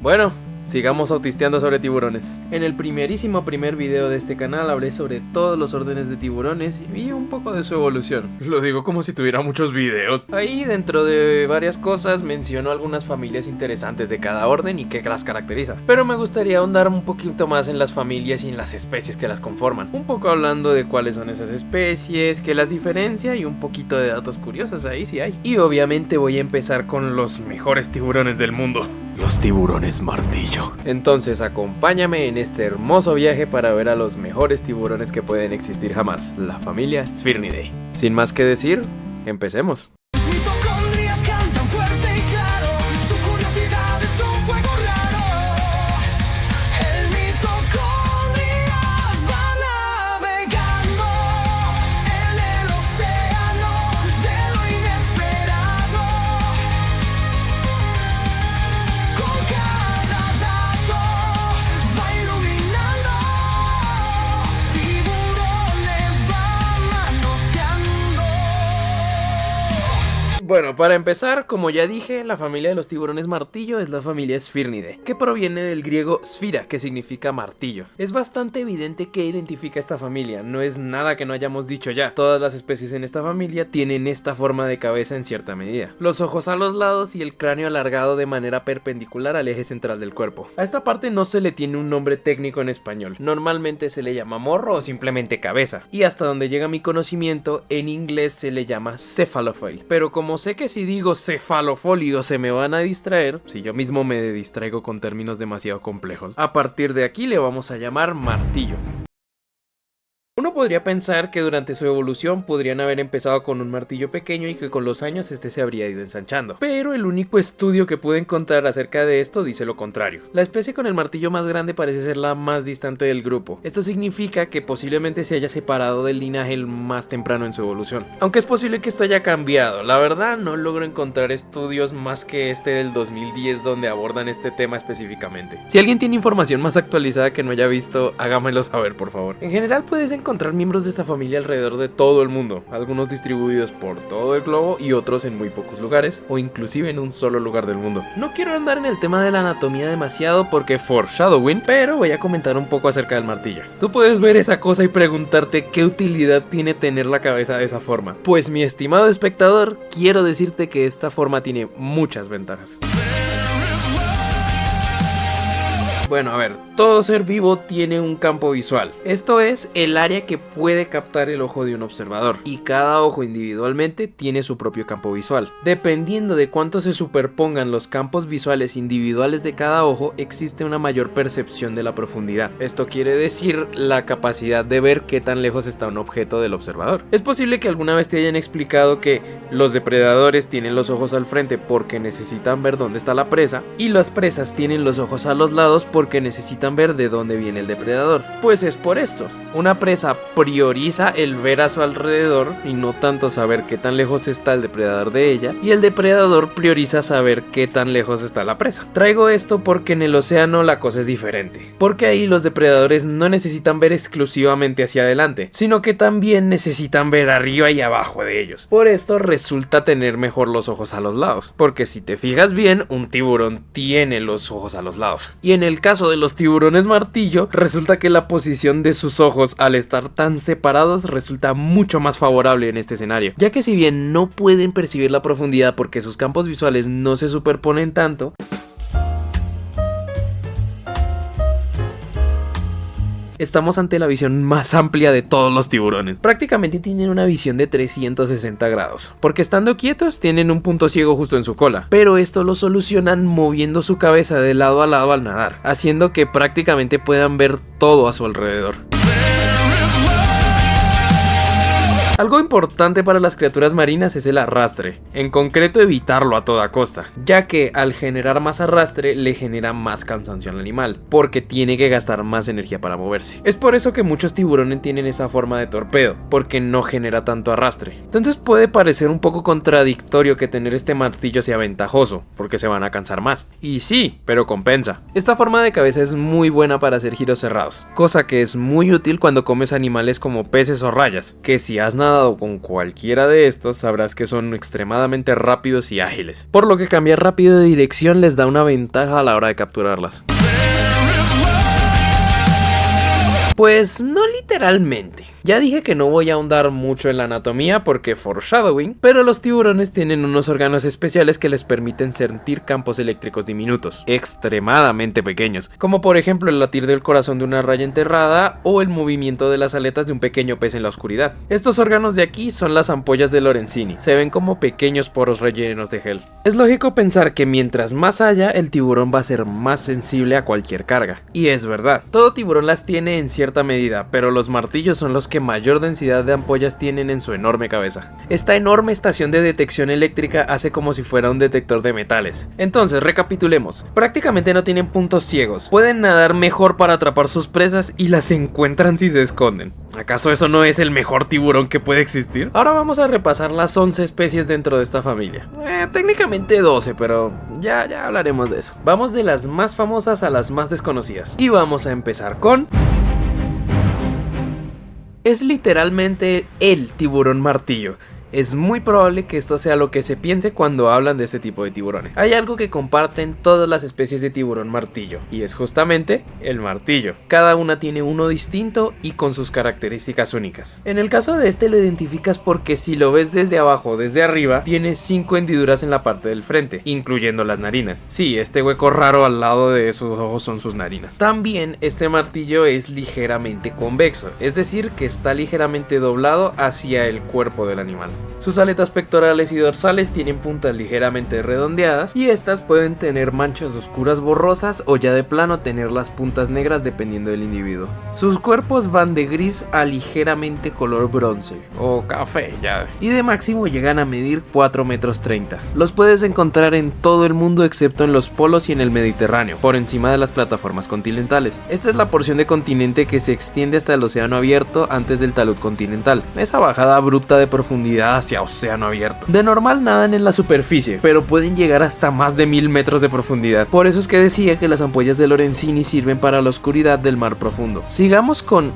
Bueno, sigamos autisteando sobre tiburones. En el primerísimo video de este canal hablé sobre todos los órdenes de tiburones y un poco de su evolución. Lo digo como si tuviera muchos videos. Ahí dentro de varias cosas menciono algunas familias interesantes de cada orden y qué las caracteriza. Pero me gustaría ahondar un poquito más en las familias y en las especies que las conforman. Un poco hablando de cuáles son esas especies, qué las diferencia y un poquito de datos curiosos ahí sí hay. Y obviamente voy a empezar con los mejores tiburones del mundo. Los tiburones martillo. Entonces acompáñame en este hermoso viaje para ver a los mejores tiburones que pueden existir jamás, la familia Sphyrnidae. Sin más que decir, empecemos. Bueno, para empezar, como ya dije, la familia de los tiburones martillo es la familia Sphyrnidae, que proviene del griego sphira, que significa martillo. Es bastante evidente que identifica esta familia, no es nada que no hayamos dicho ya. Todas las especies en esta familia tienen esta forma de cabeza en cierta medida. Los ojos a los lados y el cráneo alargado de manera perpendicular al eje central del cuerpo. A esta parte no se le tiene un nombre técnico en español, normalmente se le llama morro o simplemente cabeza. Y hasta donde llega mi conocimiento, en inglés se le llama cephalofoil, pero como sé que si digo cefalofolio se me van a distraer, si yo mismo me distraigo con términos demasiado complejos, a partir de aquí le vamos a llamar martillo. Uno podría pensar que durante su evolución podrían haber empezado con un martillo pequeño y que con los años este se habría ido ensanchando, pero el único estudio que pude encontrar acerca de esto dice lo contrario. La especie con el martillo más grande parece ser la más distante del grupo. Esto significa que posiblemente se haya separado del linaje más temprano en su evolución, aunque es posible que esto haya cambiado. La verdad no logro encontrar estudios más que este del 2010 donde abordan este tema específicamente. Si alguien tiene información más actualizada que no haya visto, hágamelo saber por favor. En general puedes encontrar miembros de esta familia alrededor de todo el mundo, algunos distribuidos por todo el globo y otros en muy pocos lugares, o inclusive en un solo lugar del mundo. No quiero andar en el tema de la anatomía demasiado porque foreshadowing, pero voy a comentar un poco acerca del martillo. Tú puedes ver esa cosa y preguntarte qué utilidad tiene tener la cabeza de esa forma. Pues mi estimado espectador, quiero decirte que esta forma tiene muchas ventajas. Bueno, a ver, todo ser vivo tiene un campo visual. Esto es el área que puede captar el ojo de un observador. Y cada ojo individualmente tiene su propio campo visual. Dependiendo de cuánto se superpongan los campos visuales individuales de cada ojo, existe una mayor percepción de la profundidad. Esto quiere decir la capacidad de ver qué tan lejos está un objeto del observador. Es posible que alguna vez te hayan explicado que los depredadores tienen los ojos al frente porque necesitan ver dónde está la presa, y las presas tienen los ojos a los lados porque necesitan ver de dónde viene el depredador. Pues es por esto. Una presa prioriza el ver a su alrededor y no tanto saber qué tan lejos está el depredador de ella, y el depredador prioriza saber qué tan lejos está la presa. Traigo esto porque en el océano la cosa es diferente, porque ahí los depredadores no necesitan ver exclusivamente hacia adelante, sino que también necesitan ver arriba y abajo de ellos. Por esto resulta tener mejor los ojos a los lados, porque si te fijas bien, un tiburón tiene los ojos a los lados. Y en el caso de los tiburones martillo, resulta que la posición de sus ojos al estar tan separados resulta mucho más favorable en este escenario, ya que si bien no pueden percibir la profundidad porque sus campos visuales no se superponen tanto, estamos ante la visión más amplia de todos los tiburones. Prácticamente tienen una visión de 360 grados, porque estando quietos tienen un punto ciego justo en su cola, pero esto lo solucionan moviendo su cabeza de lado a lado al nadar, haciendo que prácticamente puedan ver todo a su alrededor. Algo importante para las criaturas marinas es el arrastre, en concreto evitarlo a toda costa, ya que al generar más arrastre le genera más cansancio al animal, porque tiene que gastar más energía para moverse. Es por eso que muchos tiburones tienen esa forma de torpedo, porque no genera tanto arrastre. Entonces puede parecer un poco contradictorio que tener este martillo sea ventajoso, porque se van a cansar más. Y sí, pero compensa. Esta forma de cabeza es muy buena para hacer giros cerrados, cosa que es muy útil cuando comes animales como peces o rayas, que si has nadado nadado con cualquiera de estos, sabrás que son extremadamente rápidos y ágiles, por lo que cambiar rápido de dirección les da una ventaja a la hora de capturarlas. Pues no literalmente. Ya dije que no voy a ahondar mucho en la anatomía porque foreshadowing, pero los tiburones tienen unos órganos especiales que les permiten sentir campos eléctricos diminutos, extremadamente pequeños, como por ejemplo el latir del corazón de una raya enterrada o el movimiento de las aletas de un pequeño pez en la oscuridad. Estos órganos de aquí son las ampollas de Lorenzini, se ven como pequeños poros rellenos de gel. Es lógico pensar que mientras más haya, el tiburón va a ser más sensible a cualquier carga, y es verdad, todo tiburón las tiene en cierta medida, pero los martillos son los que mayor densidad de ampollas tienen en su enorme cabeza. Esta enorme estación de detección eléctrica hace como si fuera un detector de metales. Entonces, recapitulemos. Prácticamente no tienen puntos ciegos. Pueden nadar mejor para atrapar sus presas y las encuentran si se esconden. ¿Acaso eso no es el mejor tiburón que puede existir? Ahora vamos a repasar las 11 especies dentro de esta familia. Técnicamente 12, pero ya hablaremos de eso. Vamos de las más famosas a las más desconocidas. Y vamos a empezar con... Es literalmente el tiburón martillo. Es muy probable que esto sea lo que se piense cuando hablan de este tipo de tiburones. Hay algo que comparten todas las especies de tiburón martillo, y es justamente el martillo. Cada una tiene uno distinto y con sus características únicas. En el caso de este lo identificas porque si lo ves desde abajo o desde arriba, tiene 5 hendiduras en la parte del frente, incluyendo las narinas. Sí, este hueco raro al lado de sus ojos son sus narinas. También este martillo es ligeramente convexo, es decir, que está ligeramente doblado hacia el cuerpo del animal. Sus aletas pectorales y dorsales tienen puntas ligeramente redondeadas y estas pueden tener manchas oscuras borrosas o ya de plano tener las puntas negras dependiendo del individuo. Sus cuerpos van de gris a ligeramente color bronce o café ya, y de máximo llegan a medir 4,30 metros. Los puedes encontrar en todo el mundo excepto en los polos y en el Mediterráneo, por encima de las plataformas continentales. Esta es la porción de continente que se extiende hasta el océano abierto antes del talud continental, esa bajada abrupta de profundidad hacia océano abierto. De normal nadan en la superficie, pero pueden llegar hasta más de 1000 metros de profundidad. Por eso es que decía que las ampollas de Lorenzini sirven para la oscuridad del mar profundo. Sigamos con...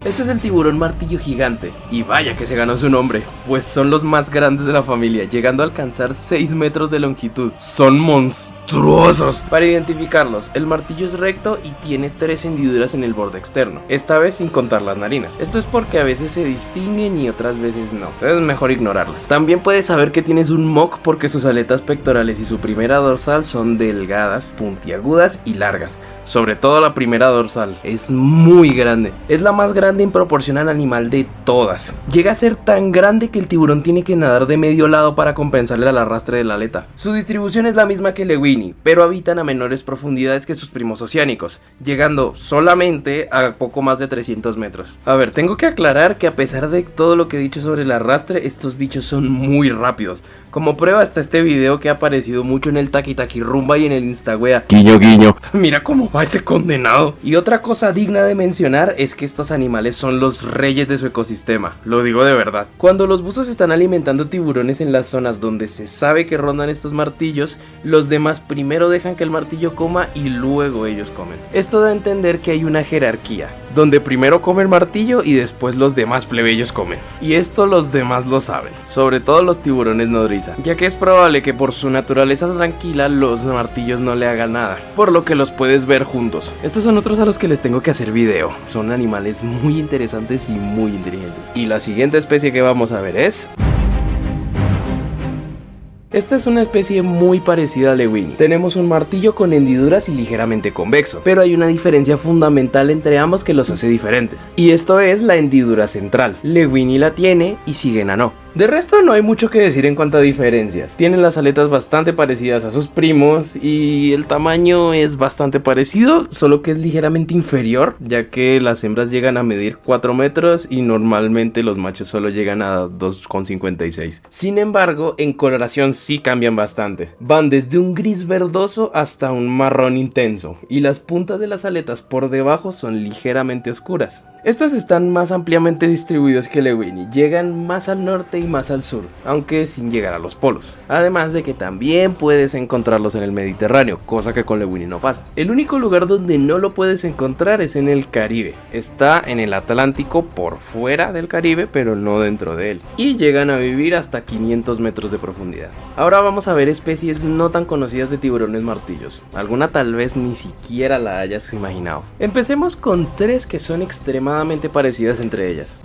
Este es el tiburón martillo gigante, y vaya que se ganó su nombre, pues son los más grandes de la familia, llegando a alcanzar 6 metros de longitud. Son monstruosos. Para identificarlos, el martillo es recto y tiene 3 hendiduras en el borde externo, esta vez sin contar las narinas. Esto es porque a veces se distinguen y otras veces no, entonces es mejor ignorarlas. También puedes saber que tienes un mock porque sus aletas pectorales y su primera dorsal son delgadas, puntiagudas y largas. Sobre todo la primera dorsal, es muy grande. Es la más grande en proporción al animal de todas. Llega a ser tan grande que el tiburón tiene que nadar de medio lado para compensarle al arrastre de la aleta. Su distribución es la misma que Lewini, pero habitan a menores profundidades que sus primos oceánicos, llegando solamente a poco más de 300 metros. A ver, tengo que aclarar que a pesar de todo lo que he dicho sobre el arrastre, estos bichos son muy rápidos. Como prueba está este video que ha aparecido mucho en el Taki Taki Rumba y en el Instawea. Guiño guiño. Mira cómo va ese condenado. Y otra cosa digna de mencionar es que estos animales son los reyes de su ecosistema. Lo digo de verdad. Cuando los buzos están alimentando tiburones en las zonas donde se sabe que rondan estos martillos, los demás primero dejan que el martillo coma y luego ellos comen. Esto da a entender que hay una jerarquía, donde primero come el martillo y después los demás plebeyos comen. Y esto los demás lo saben, sobre todo los tiburones nodriza, ya que es probable que por su naturaleza tranquila los martillos no le hagan nada, por lo que los puedes ver juntos. Estos son otros a los que les tengo que hacer video, son animales muy interesantes y muy inteligentes. Y la siguiente especie que vamos a ver es... Esta es una especie muy parecida a Lewini. Tenemos un martillo con hendiduras y ligeramente convexo, pero hay una diferencia fundamental entre ambos que los hace diferentes. Y esto es la hendidura central. Lewini la tiene y Sigena no. De resto no hay mucho que decir en cuanto a diferencias. Tienen las aletas bastante parecidas a sus primos y el tamaño es bastante parecido, solo que es ligeramente inferior, ya que las hembras llegan a medir 4 metros y normalmente los machos solo llegan a 2,56. Sin embargo, en coloración sí cambian bastante. Van desde un gris verdoso hasta un marrón intenso y las puntas de las aletas por debajo son ligeramente oscuras. Estos están más ampliamente distribuidos que Lewini, llegan más al norte y más al sur, aunque sin llegar a los polos. Además de que también puedes encontrarlos en el Mediterráneo, cosa que con Lewini no pasa. El único lugar donde no lo puedes encontrar es en el Caribe. Está en el Atlántico por fuera del Caribe, pero no dentro de él. Y llegan a vivir hasta 500 metros de profundidad. Ahora vamos a ver especies no tan conocidas de tiburones martillos. Alguna tal vez ni siquiera la hayas imaginado. Empecemos con tres que son extremadamente parecidas entre ellas.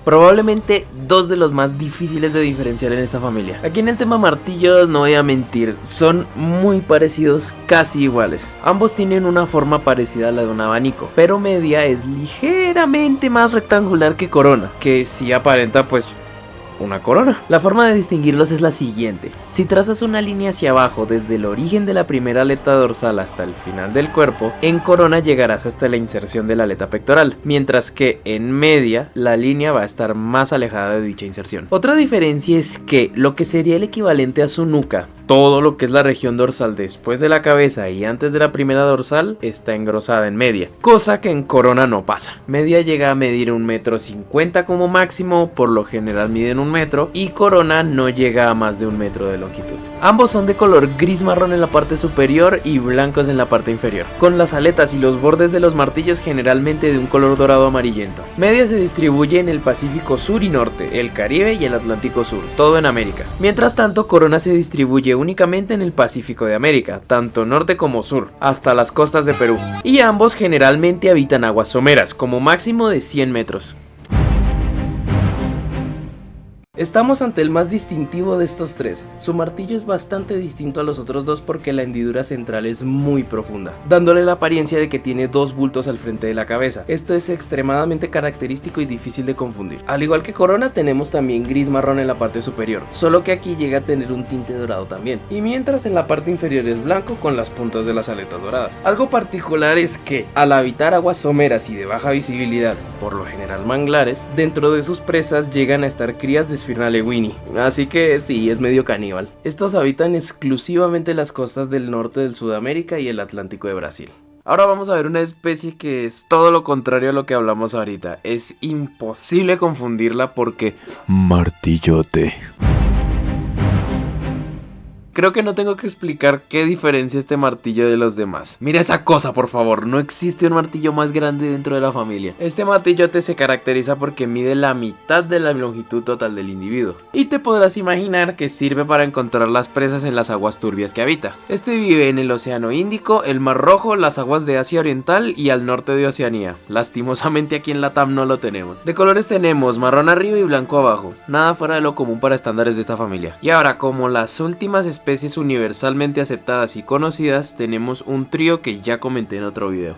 Probablemente dos de los más difíciles de diferenciar en esta familia. Aquí en el tema martillos no voy a mentir, son muy parecidos, casi iguales. Ambos tienen una forma parecida a la de un abanico, pero Media es ligeramente más rectangular que Corona, que sí aparenta pues una corona. La forma de distinguirlos es la siguiente: si trazas una línea hacia abajo desde el origen de la primera aleta dorsal hasta el final del cuerpo, en Corona llegarás hasta la inserción de la aleta pectoral, mientras que en Media la línea va a estar más alejada de dicha inserción. Otra diferencia es que lo que sería el equivalente a su nuca, todo lo que es la región dorsal después de la cabeza y antes de la primera dorsal, está engrosada en Media, cosa que en Corona no pasa. Media llega a medir 1,50 m como máximo, por lo general miden 1 metro, y Corona no llega a más de 1 metro de longitud. Ambos son de color gris marrón en la parte superior y blancos en la parte inferior, con las aletas y los bordes de los martillos generalmente de un color dorado amarillento. Media se distribuye en el Pacífico Sur y Norte, el Caribe y el Atlántico Sur, todo en América. Mientras tanto, Corona se distribuye únicamente en el Pacífico de América, tanto norte como sur, hasta las costas de Perú, y ambos generalmente habitan aguas someras, como máximo de 100 metros. Estamos ante el más distintivo de estos tres. Su martillo es bastante distinto a los otros dos porque la hendidura central es muy profunda, dándole la apariencia de que tiene dos bultos al frente de la cabeza. Esto es extremadamente característico y difícil de confundir. Al igual que Corona, tenemos también gris marrón en la parte superior, solo que aquí llega a tener un tinte dorado también, y mientras en la parte inferior es blanco con las puntas de las aletas doradas. Algo particular es que, al habitar aguas someras y de baja visibilidad, por lo general manglares, dentro de sus presas llegan a estar crías de Sphyrna lewini, así que sí, es medio caníbal. Estos habitan exclusivamente las costas del norte de Sudamérica y el Atlántico de Brasil. Ahora vamos a ver una especie que es todo lo contrario a lo que hablamos ahorita. Es imposible confundirla porque... martillote. Creo que no tengo que explicar qué diferencia este martillo de los demás. Mira esa cosa, por favor. No existe un martillo más grande dentro de la familia. Este martillote se caracteriza porque mide la mitad de la longitud total del individuo. Y te podrás imaginar que sirve para encontrar las presas en las aguas turbias que habita. Este vive en el Océano Índico, el Mar Rojo, las aguas de Asia Oriental y al norte de Oceanía. Lastimosamente aquí en Latam no lo tenemos. De colores tenemos marrón arriba y blanco abajo. Nada fuera de lo común para estándares de esta familia. Y ahora, como las últimas especies universalmente aceptadas y conocidas, tenemos un trío que ya comenté en otro video.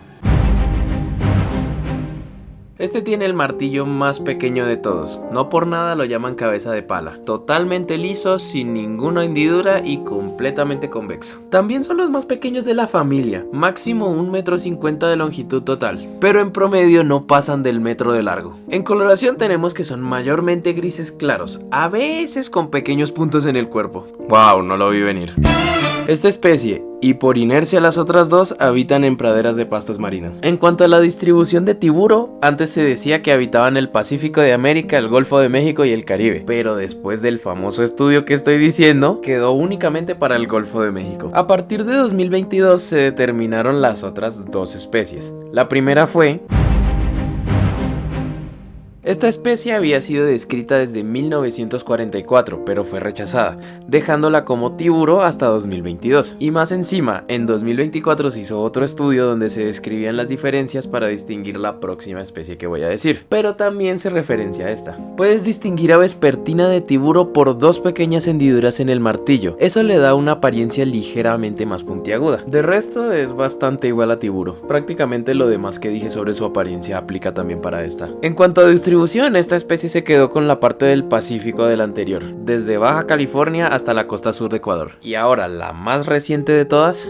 Este tiene el martillo más pequeño de todos, no por nada lo llaman cabeza de pala, totalmente liso, sin ninguna hendidura y completamente convexo. También son los más pequeños de la familia, máximo 1,50 m de longitud total, pero en promedio no pasan del metro de largo. En coloración tenemos que son mayormente grises claros, a veces con pequeños puntos en el cuerpo. Wow, no lo vi venir. Esta especie, y por inercia las otras dos, habitan en praderas de pastos marinos. En cuanto a la distribución de tiburo, antes se decía que habitaban en el Pacífico de América, el Golfo de México y el Caribe, pero después del famoso estudio que estoy diciendo, quedó únicamente para el Golfo de México. A partir de 2022 se determinaron las otras dos especies. La primera fue... Esta especie había sido descrita desde 1944, pero fue rechazada, dejándola como tiburo hasta 2022. Y más encima, en 2024 se hizo otro estudio donde se describían las diferencias para distinguir la próxima especie que voy a decir, pero también se referencia a esta. Puedes distinguir a Vespertina de tiburo por dos pequeñas hendiduras en el martillo, eso le da una apariencia ligeramente más puntiaguda. De resto es bastante igual a tiburo, prácticamente lo demás que dije sobre su apariencia aplica también para esta. En cuanto a distribución, esta especie se quedó con la parte del Pacífico del anterior, desde Baja California hasta la costa sur de Ecuador. Y ahora, la más reciente de todas...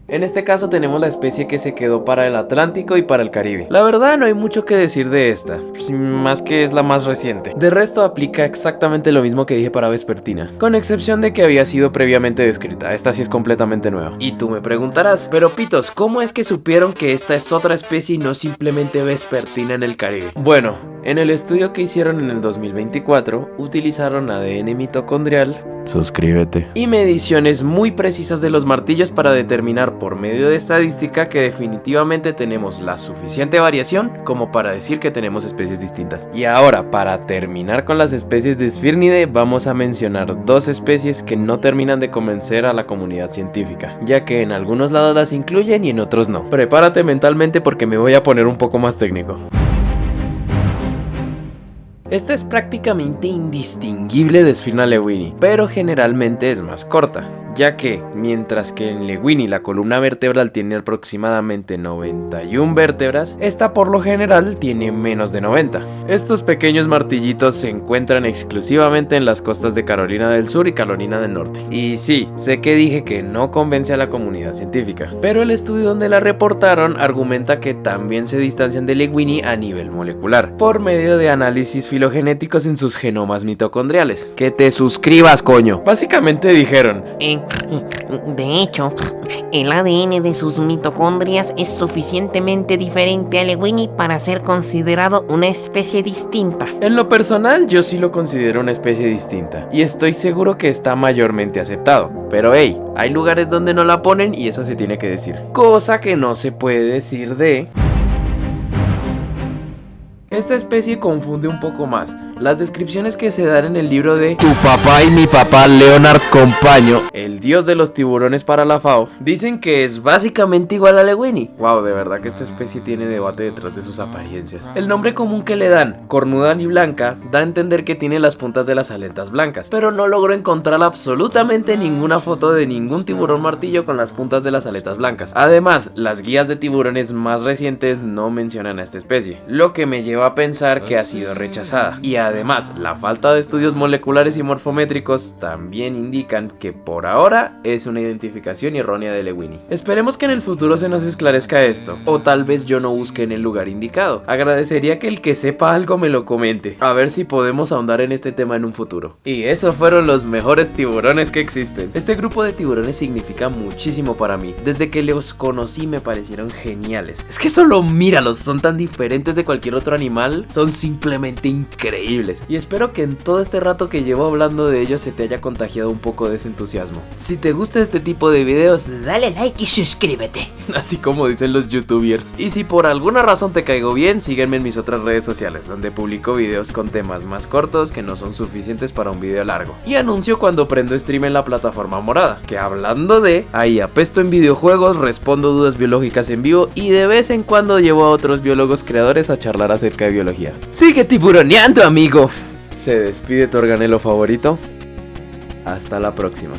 En este caso tenemos la especie que se quedó para el Atlántico y para el Caribe. La verdad no hay mucho que decir de esta, más que es la más reciente. De resto aplica exactamente lo mismo que dije para Vespertina, con excepción de que había sido previamente descrita. Esta sí es completamente nueva. Y tú me preguntarás, pero pitos, ¿cómo es que supieron que esta es otra especie y no simplemente Vespertina en el Caribe? Bueno, en el estudio que hicieron en el 2024, utilizaron ADN mitocondrial, suscríbete, y mediciones muy precisas de los martillos para determinar por medio de estadística que definitivamente tenemos la suficiente variación como para decir que tenemos especies distintas. Y ahora, para terminar con las especies de Sphyrnidae, vamos a mencionar dos especies que no terminan de convencer a la comunidad científica, ya que en algunos lados las incluyen y en otros no. Prepárate mentalmente porque me voy a poner un poco más técnico. Esta es prácticamente indistinguible de Sphyrna lewini, pero generalmente es más corta, ya que, mientras que en Lewini la columna vertebral tiene aproximadamente 91 vértebras, esta por lo general tiene menos de 90. Estos pequeños martillitos se encuentran exclusivamente en las costas de Carolina del Sur y Carolina del Norte. Y sí, sé que dije que no convence a la comunidad científica, pero el estudio donde la reportaron argumenta que también se distancian de Lewini a nivel molecular, por medio de análisis filogenéticos en sus genomas mitocondriales. ¡Que te suscribas, coño! Básicamente dijeron: de hecho, el ADN de sus mitocondrias es suficientemente diferente a Lewini para ser considerado una especie distinta. En lo personal, yo sí lo considero una especie distinta, y estoy seguro que está mayormente aceptado. Pero hey, hay lugares donde no la ponen y eso se tiene que decir. Cosa que no se puede decir de... Esta especie confunde un poco más. Las descripciones que se dan en el libro de Tu papá y mi papá Leonard Compaño, el dios de los tiburones para la FAO, dicen que es básicamente igual a Lewini. Wow, de verdad que esta especie tiene debate detrás de sus apariencias. El nombre común que le dan, cornuda y blanca, da a entender que tiene las puntas de las aletas blancas, pero no logro encontrar absolutamente ninguna foto de ningún tiburón martillo con las puntas de las aletas blancas. Además, las guías de tiburones más recientes no mencionan a esta especie, lo que me lleva a pensar que ha sido rechazada. Y además, la falta de estudios moleculares y morfométricos también indican que por ahora es una identificación errónea de Lewini. Esperemos que en el futuro se nos esclarezca esto, o tal vez yo no busque en el lugar indicado. Agradecería que el que sepa algo me lo comente, a ver si podemos ahondar en este tema en un futuro. Y esos fueron los mejores tiburones que existen. Este grupo de tiburones significa muchísimo para mí. Desde que los conocí me parecieron geniales. Es que solo míralos, son tan diferentes de cualquier otro animal, son simplemente increíbles. Y espero que en todo este rato que llevo hablando de ellos se te haya contagiado un poco de ese entusiasmo. Si te gusta este tipo de videos, dale like y suscríbete, así como dicen los youtubers. Y si por alguna razón te caigo bien, sígueme en mis otras redes sociales, donde publico videos con temas más cortos que no son suficientes para un video largo. Y anuncio cuando prendo stream en la plataforma morada, que hablando de, ahí apesto en videojuegos, respondo dudas biológicas en vivo y de vez en cuando llevo a otros biólogos creadores a charlar acerca de biología. ¡Sigue tiburoneando, amigo! Se despide tu organelo favorito. Hasta la próxima.